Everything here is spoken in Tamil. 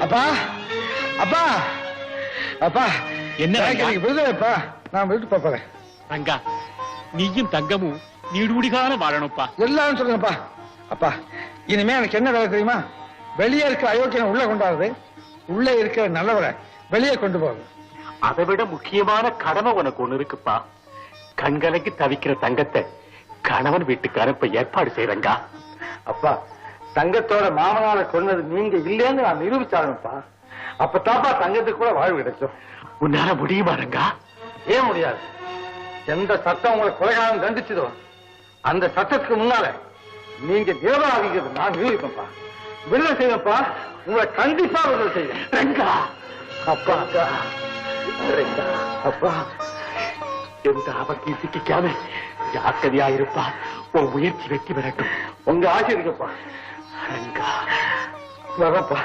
அப்பா அப்பா அப்பா என்ன விருதுப்பா நான் விருது போறேன். ரங்கா நீயும் தங்கமும் நீடுடிகால வாழணும்ப்பா. எல்லாரும் சொல்லுங்கப்பா. அப்பா இனிமே எனக்கு என்ன வேலை தெரியுமா? வெளியே இருக்கிற அயோக்கியனை உள்ள கொண்டாடுறது, உள்ள இருக்கிற நல்லவரை வெளியே கொண்டு போகுது. அதை விட முக்கியமான கடமை உனக்கு ஒண்ணு இருக்குப்பா. கண்கலக்கி தவிக்கிற தங்கத்தை கணவன் வீட்டுக்கு அனுப்ப ஏற்பாடு செய்யறங்கா. அப்பா தங்கத்தோட மாமனாரை கொன்னது நீங்க இல்லைன்னு நான் நிரூபிச்சாருப்பா. அப்பதாப்பா தங்கத்துக்கு கூட வாழ்வு கிடைக்கும். உன்னால முடியுமா ரங்கா? ஏன் முடியாது? எந்த சட்டம் உங்களை கொலைகாலம் தண்டிச்சதோ அந்த சட்டத்துக்கு முன்னால நீங்க தேவராகிறது நான் நிரூபிப்பேன்ப்பா. விடுதலை செய்யப்பா. உங்களை கண்டிப்பா விடுதலை செய்ய. ரங்கா அப்பா ரங்கா அப்பா எந்த ஆபத்தையும் சிக்கிக்காம ஜாக்கிரதையா இருப்பா. உன் முயற்சி வெற்றி பெறட்டும். உங்க ஆசை இருக்கப்பா. ரங்கா வரப்பா.